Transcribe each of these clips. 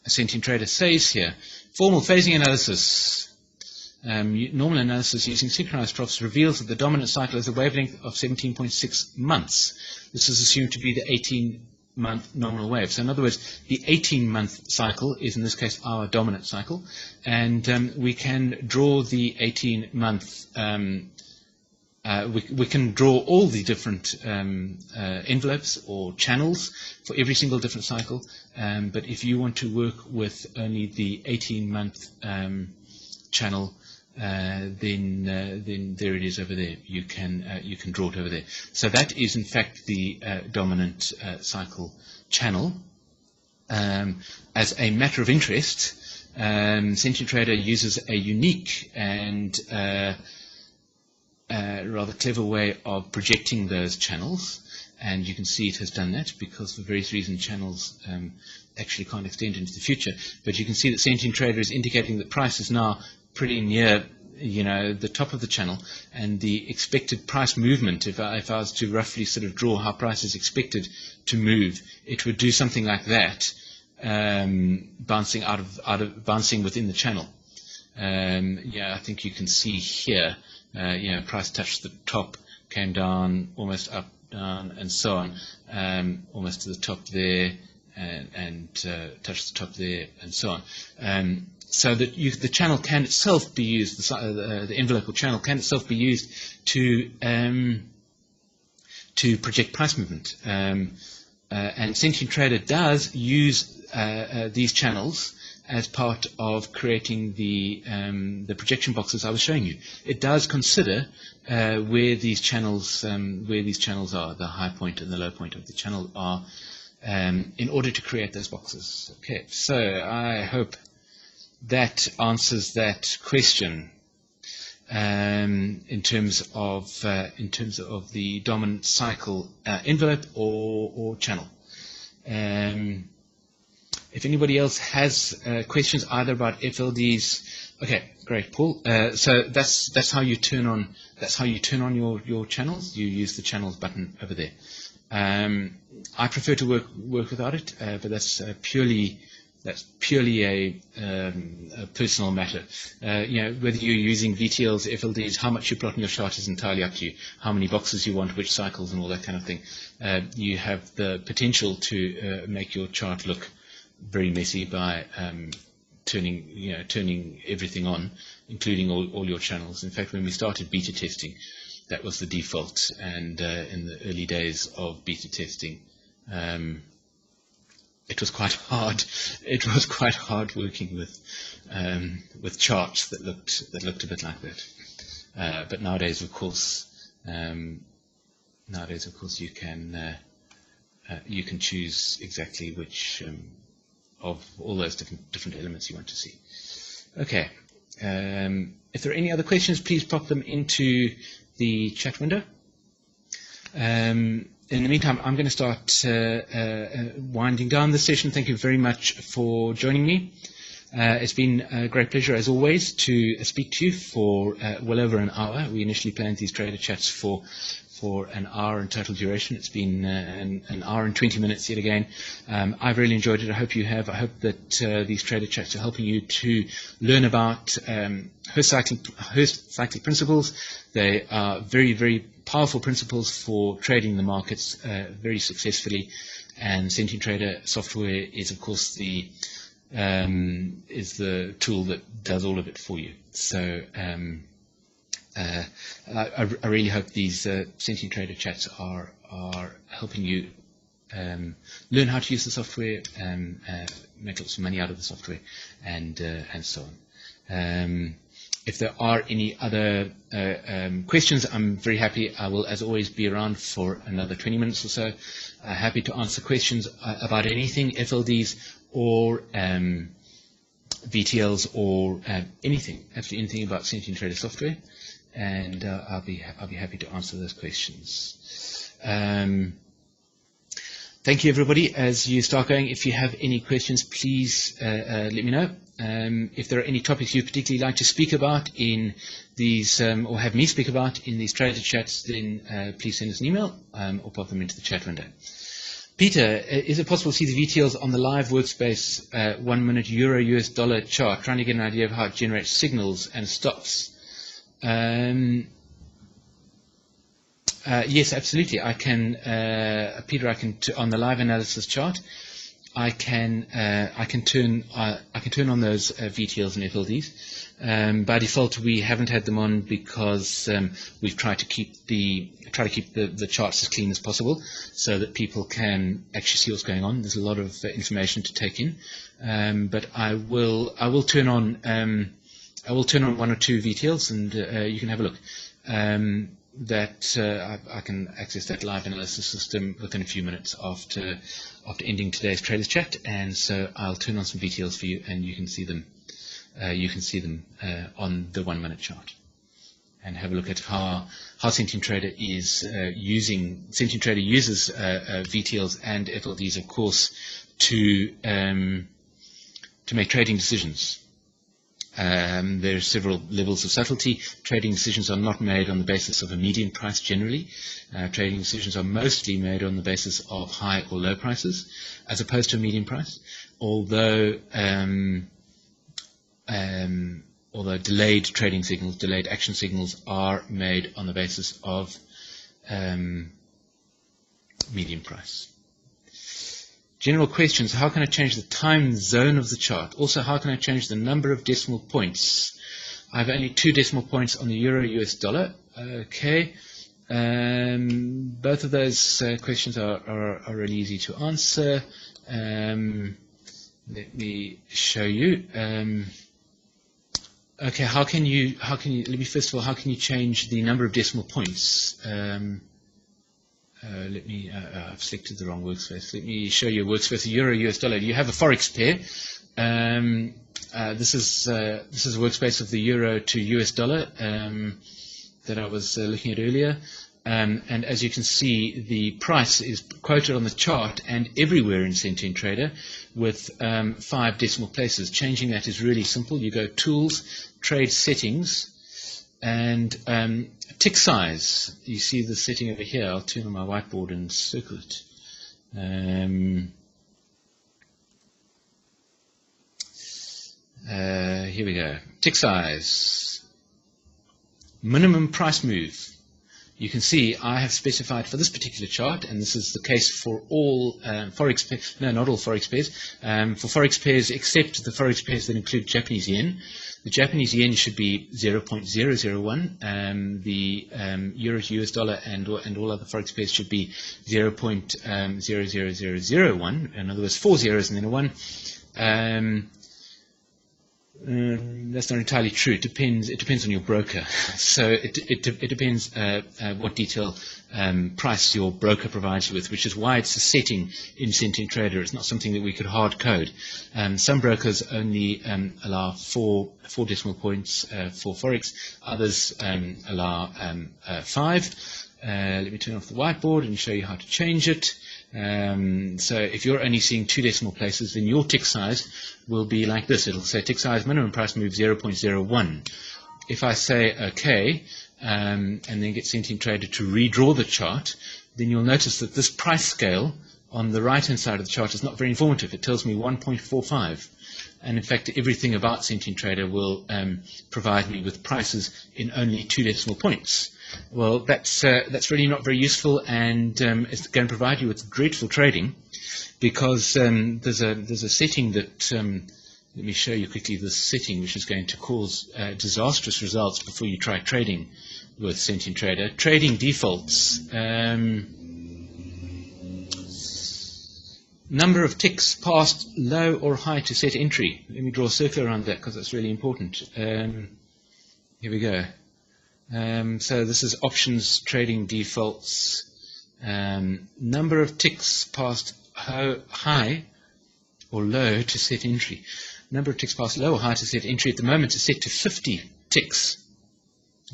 Sentient Trader says here, formal phasing analysis. Normal analysis using synchronized troughs reveals that the dominant cycle has a wavelength of 17.6 months. This is assumed to be the 18-month nominal wave. So in other words, the 18-month cycle is in this case our dominant cycle, and we can draw the 18-month we can draw all the different envelopes or channels for every single different cycle, but if you want to work with only the 18-month channel, then there it is over there. You can draw it over there. So that is in fact the dominant cycle channel. As a matter of interest, Sentient Trader uses a unique and rather clever way of projecting those channels, and you can see it has done that because for various reasons channels actually can't extend into the future. But you can see that Sentient Trader is indicating that price is now pretty near, the top of the channel, and the expected price movement, if I was to roughly sort of draw how price is expected to move, it would do something like that, bouncing bouncing within the channel. I think you can see here, price touched the top, came down, almost up, down, and so on, almost to the top there, and touched the top there, and so on. So that the channel can itself be used, the envelope channel can itself be used to project price movement. And Sentient Trader does use these channels as part of creating the projection boxes I was showing you. It does consider where these channels are, the high point and the low point of the channel are, in order to create those boxes. Okay, so I hope that answers that question in terms of the dominant cycle envelope or channel. If anybody else has questions either about FLDs, okay, great, Paul. So that's how you turn on your channels. You use the channels button over there. I prefer to work without it, but that's purely a personal matter. Whether you're using VTLs, FLDs, how much you plot in your chart is entirely up to you. How many boxes you want, which cycles, and all that kind of thing. You have the potential to make your chart look very messy by turning everything on, including all your channels. In fact, when we started beta testing, that was the default. And in the early days of beta testing, it was quite hard. It was quite hard working with charts that looked a bit like that. But nowadays, of course, you can choose exactly which of all those different elements you want to see. Okay. If there are any other questions, please pop them into the chat window. In the meantime, I'm going to start winding down this session. Thank you very much for joining me. It's been a great pleasure, as always, to speak to you for well over an hour. We initially planned these trader chats for an hour in total duration. It's been an hour and 20 minutes yet again. I've really enjoyed it. I hope you have. I hope that these trader chats are helping you to learn about Hurst cyclic principles. They are very, very powerful principles for trading the markets very successfully. And Sentient Trader software is, of course, the tool that does all of it for you. So I really hope these Sentient Trader chats are helping you learn how to use the software, make lots of money out of the software, and so on. If there are any other questions, I'm very happy. I will, as always, be around for another 20 minutes or so. Happy to answer questions about anything, FLDs or VTLs or anything, absolutely anything about Sentient Trader software, and I'll be happy to answer those questions. Thank you, everybody. As you start going, if you have any questions, please let me know. If there are any topics you particularly like to speak about in these, or have me speak about in these trader chats, then please send us an email or pop them into the chat window. Peter, is it possible to see the VTLs on the live workspace 1 minute Euro US dollar chart, trying to get an idea of how it generates signals and stops? Yes, absolutely. I can, Peter. I can on the live analysis chart. I can turn on those VTLs and FLDs. By default, we haven't had them on because we've tried to keep the charts as clean as possible, so that people can actually see what's going on. There's a lot of information to take in, but I will turn on 1 or 2 VTLs, and you can have a look. I can access that live analysis system within a few minutes after ending today's Traders Chat, and so I'll turn on some VTLs for you, and you can see them. On the 1 minute chart, and have a look at how Sentient Trader is using. Sentient Trader uses VTLs and FLDs, of course, to make trading decisions. There are several levels of subtlety. Trading decisions are not made on the basis of a median price generally. Trading decisions are mostly made on the basis of high or low prices, as opposed to a median price, although delayed trading signals, delayed action signals are made on the basis of median price. General questions: how can I change the time zone of the chart? Also, how can I change the number of decimal points? I have only 2 decimal points on the Euro US dollar. Okay. Both of those questions are really easy to answer. Let me show you. Okay, how can you, let me first of all, how can you change the number of decimal points? I've selected the wrong workspace. Let me show you a workspace, Euro US dollar. You have a forex pair. This is a workspace of the euro to US dollar that I was looking at earlier. And as you can see, the price is quoted on the chart and everywhere in Sentient Trader with 5 decimal places. Changing that is really simple. You go Tools, Trade Settings, and tick size. You see the setting over here. I'll turn on my whiteboard and circle it. Here we go. Tick size. Minimum price move. You can see I have specified for this particular chart, and this is the case for all forex pairs, no, not all forex pairs, for forex pairs except the forex pairs that include Japanese yen. The Japanese yen should be 0.001, the euro to US dollar and all other forex pairs should be 0.00001, in other words 4 zeros and then a 1. That's not entirely true. It depends on your broker. So it depends what detail price your broker provides you with, which is why it's a setting in Sentient Trader. It's not something that we could hard code. Some brokers only allow 4 decimal points for forex. Others allow 5. Let me turn off the whiteboard and show you how to change it. So if you're only seeing 2 decimal places, then your tick size will be like this. It'll say tick size minimum price move 0.01. If I say OK, and then get Sentient Trader to redraw the chart, then you'll notice that this price scale on the right-hand side of the chart is not very informative. It tells me 1.45. And in fact, everything about Sentient Trader will provide me with prices in only 2 decimal points. Well, that's really not very useful, and it's going to provide you with dreadful trading, because there's a setting that let me show you quickly this setting, which is going to cause disastrous results before you try trading with Sentient Trader. Trading defaults. Number of ticks past low or high to set entry. Let me draw a circle around that because that's really important. Here we go. So this is options trading defaults. Number of ticks past high or low to set entry. Number of ticks past low or high to set entry at the moment is set to 50 ticks.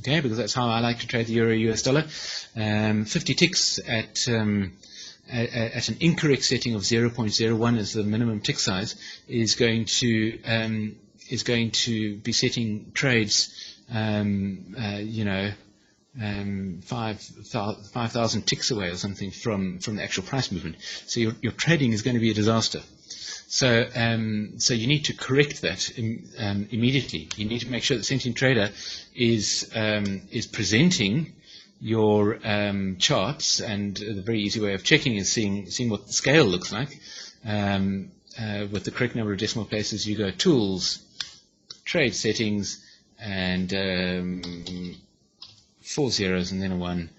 Okay, because that's how I like to trade the euro US dollar. 50 ticks at an incorrect setting of 0.01 as the minimum tick size is going to be setting trades 5,000 ticks away or something from the actual price movement. So your trading is going to be a disaster. So you need to correct that immediately. You need to make sure that Sentient Trader is presenting your charts, and the very easy way of checking is seeing what the scale looks like. With the correct number of decimal places, you go Tools, Trade Settings, and 4 zeros and then a 1,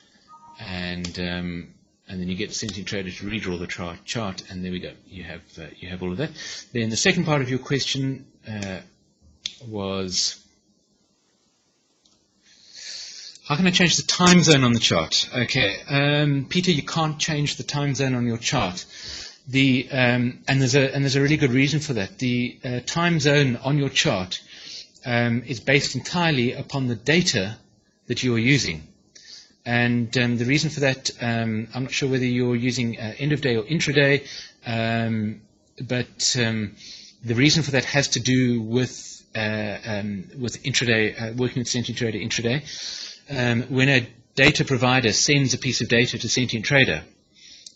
and then you get Sentient Trader to redraw the chart, and there we go. You have all of that. Then the second part of your question was, how can I change the time zone on the chart? Okay, Peter, you can't change the time zone on your chart. And there's a really good reason for that. The time zone on your chart is based entirely upon the data that you are using. And the reason for that, I'm not sure whether you're using end of day or intraday, but the reason for that has to do with intraday, working with Sentient Trader intraday. When a data provider sends a piece of data to Sentient Trader,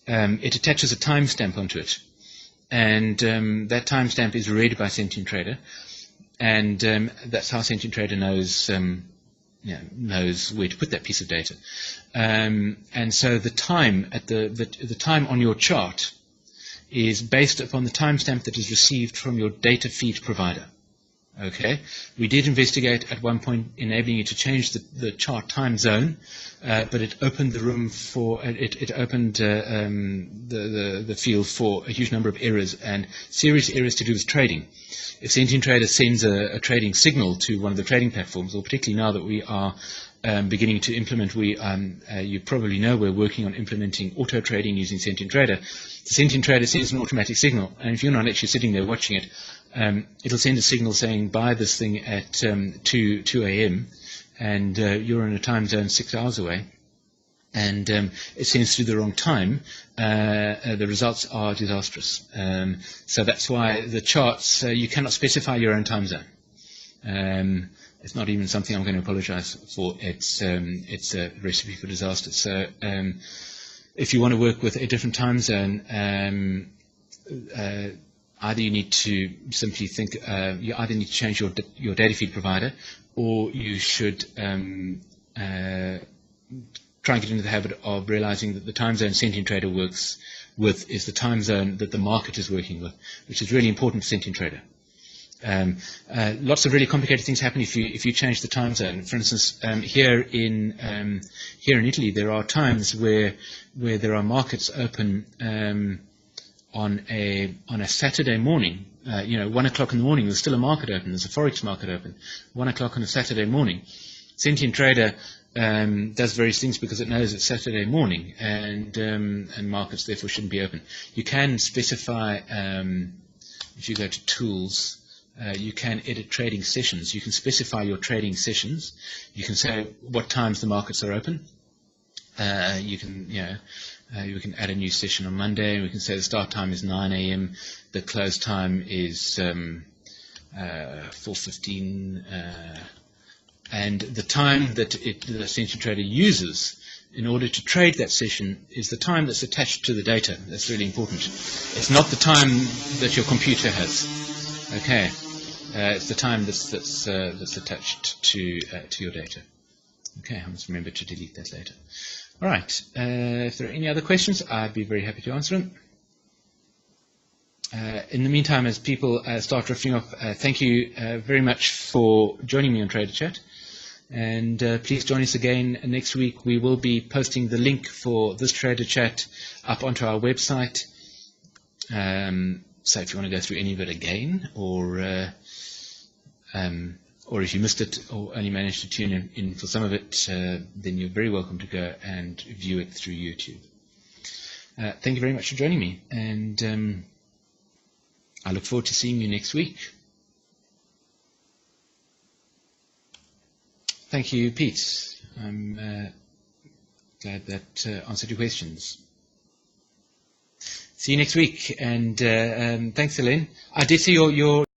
it attaches a timestamp onto it, and that timestamp is read by Sentient Trader, and that's how Sentient Trader knows where to put that piece of data. And so the time at the time on your chart is based upon the timestamp that is received from your data feed provider. Okay, we did investigate at one point enabling you to change the chart time zone, but it opened the room for it opened the field for a huge number of errors, and serious errors to do with trading. If Sentient Trader sends a trading signal to one of the trading platforms, or particularly now that we are beginning to implement, you probably know we're working on implementing auto trading using Sentient Trader. The Sentient Trader sends an automatic signal, and if you're not actually sitting there watching it, it'll send a signal saying buy this thing at 2 a.m. and you're in a time zone 6 hours away, and it sends through the wrong time. The results are disastrous. So that's why the charts, you cannot specify your own time zone. It's not even something I'm going to apologize for. It's a recipe for disaster. So if you want to work with a different time zone, either you need to simply think, you either need to change your data feed provider, or you should try and get into the habit of realizing that the time zone Sentient Trader works with is the time zone that the market is working with, which is really important for Sentient Trader. Lots of really complicated things happen if you change the time zone. For instance, here in Italy, there are times where there are markets open on a Saturday morning. 1 o'clock in the morning, there's still a market open. There's a forex market open. 1 o'clock on a Saturday morning. Sentient Trader does various things because it knows it's Saturday morning, and markets therefore shouldn't be open. You can specify, if you go to Tools, you can edit trading sessions. You can specify your trading sessions. You can say what times the markets are open. You can add a new session on Monday. We can say the start time is 9 a.m. The close time is 4:15. And the time that the Sentient Trader uses in order to trade that session is the time that's attached to the data. That's really important. It's not the time that your computer has. Okay, it's the time that's attached to your data. Okay, I must remember to delete that later. All right. If there are any other questions, I'd be very happy to answer them. In the meantime, as people start drifting off, thank you very much for joining me on Trader Chat. And please join us again next week. We will be posting the link for this Trader Chat up onto our website. So if you want to go through any of it again, or if you missed it or only managed to tune in for some of it, then you're very welcome to go and view it through YouTube. Thank you very much for joining me, and I look forward to seeing you next week. Thank you, Pete. I'm glad that answered your questions. See you next week, and thanks, Elaine. I did see your